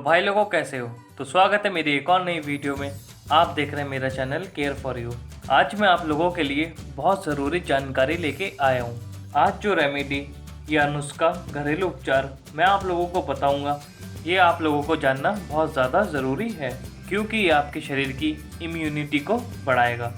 भाई लोगों कैसे हो। तो स्वागत है मेरी एक और नई वीडियो में। आप देख रहे हैं मेरा चैनल केयर फॉर यू। आज मैं आप लोगों के लिए बहुत ज़रूरी जानकारी लेके आया हूँ। आज जो रेमेडी या नुस्खा घरेलू उपचार मैं आप लोगों को बताऊँगा, ये आप लोगों को जानना बहुत ज़्यादा ज़रूरी है, क्योंकि ये आपके शरीर की इम्यूनिटी को बढ़ाएगा,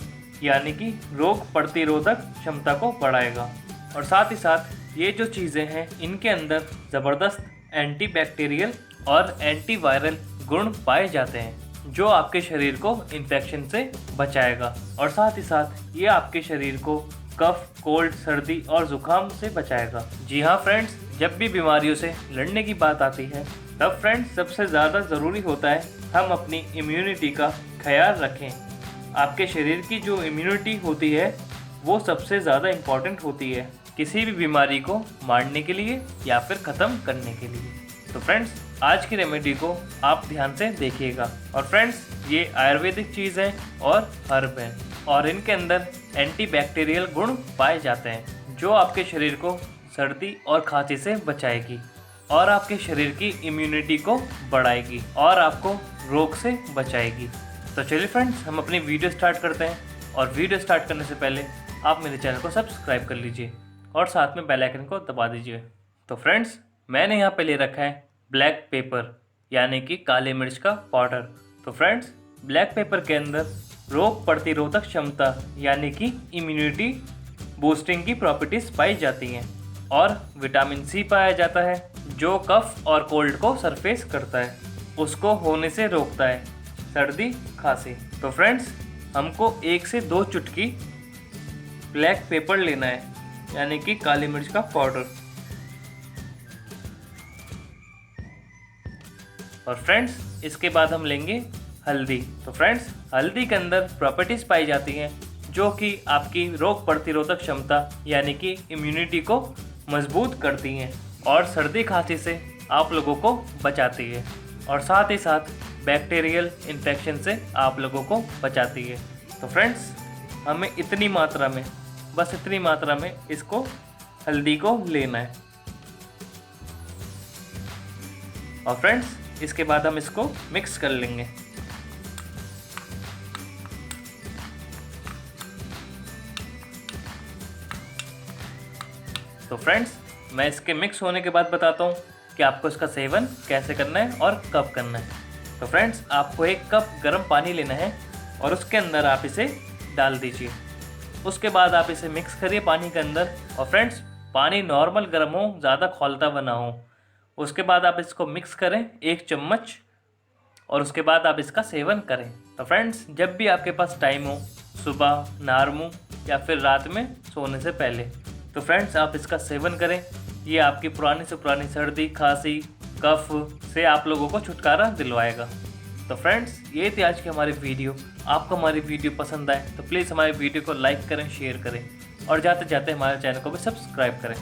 यानी कि रोग प्रतिरोधक क्षमता को बढ़ाएगा। और साथ ही साथ ये जो चीज़ें हैं इनके अंदर ज़बरदस्त एंटीबैक्टीरियल और एंटीवायरल गुण पाए जाते हैं, जो आपके शरीर को इन्फेक्शन से बचाएगा। और साथ ही साथ ये आपके शरीर को कफ, कोल्ड, सर्दी और ज़ुकाम से बचाएगा। जी हाँ फ्रेंड्स, जब भी बीमारियों से लड़ने की बात आती है तब फ्रेंड्स सबसे ज़्यादा ज़रूरी होता है हम अपनी इम्यूनिटी का ख्याल रखें। आपके शरीर की जो इम्यूनिटी होती है वो सबसे ज़्यादा इम्पॉर्टेंट होती है किसी भी बीमारी को मारने के लिए या फिर ख़त्म करने के लिए। तो फ्रेंड्स, आज की रेमेडी को आप ध्यान से देखिएगा। और फ्रेंड्स, ये आयुर्वेदिक चीज़ है और हर्ब है, और इनके अंदर एंटीबैक्टीरियल गुण पाए जाते हैं, जो आपके शरीर को सर्दी और खांसी से बचाएगी और आपके शरीर की इम्यूनिटी को बढ़ाएगी और आपको रोग से बचाएगी। तो चलिए फ्रेंड्स, हम अपनी वीडियो स्टार्ट करते हैं। और वीडियो स्टार्ट करने से पहले आप मेरे चैनल को सब्सक्राइब कर लीजिए और साथ में बेल आइकन को दबा दीजिए। तो फ्रेंड्स, मैंने यहाँ पे ले रखा है ब्लैक पेपर, यानी कि काली मिर्च का पाउडर। तो फ्रेंड्स, ब्लैक पेपर के अंदर रोग प्रतिरोधक क्षमता यानी कि इम्यूनिटी बूस्टिंग की प्रॉपर्टीज़ पाई जाती हैं, और विटामिन सी पाया जाता है, जो कफ और कोल्ड को सरफेस करता है, उसको होने से रोकता है, सर्दी खांसी। तो फ्रेंड्स, हमको 1 से 2 चुटकी ब्लैक पेपर लेना है, यानी कि काली मिर्च का पाउडर। और फ्रेंड्स, इसके बाद हम लेंगे हल्दी। तो फ्रेंड्स, हल्दी के अंदर प्रॉपर्टीज़ पाई जाती हैं जो कि आपकी रोग प्रतिरोधक क्षमता यानी कि इम्यूनिटी को मजबूत करती हैं और सर्दी खांसी से आप लोगों को बचाती है, और साथ ही साथ बैक्टीरियल इन्फेक्शन से आप लोगों को बचाती है। तो फ्रेंड्स, हमें इतनी मात्रा में, बस इतनी मात्रा में इसको हल्दी को लेना है। और फ्रेंड्स, इसके बाद हम इसको मिक्स कर लेंगे। तो फ्रेंड्स, मैं इसके मिक्स होने के बाद बताता हूँ कि आपको इसका सेवन कैसे करना है और कब करना है। तो फ्रेंड्स, आपको 1 कप गर्म पानी लेना है और उसके अंदर आप इसे डाल दीजिए। उसके बाद आप इसे मिक्स करिए पानी के अंदर। और फ्रेंड्स, पानी नॉर्मल गर्म हो, ज़्यादा खौलता हुआ ना हो। उसके बाद आप इसको मिक्स करें 1 चम्मच, और उसके बाद आप इसका सेवन करें। तो फ्रेंड्स, जब भी आपके पास टाइम हो, सुबह, नार मुँह या फिर रात में सोने से पहले, तो फ्रेंड्स आप इसका सेवन करें। ये आपकी पुरानी से पुरानी सर्दी, खांसी, कफ से आप लोगों को छुटकारा दिलवाएगा। तो फ्रेंड्स, ये थी आज की हमारी वीडियो। आपको हमारी वीडियो पसंद आए तो प्लीज़ हमारी वीडियो को लाइक करें, शेयर करें, और जाते जाते हमारे चैनल को भी सब्सक्राइब करें।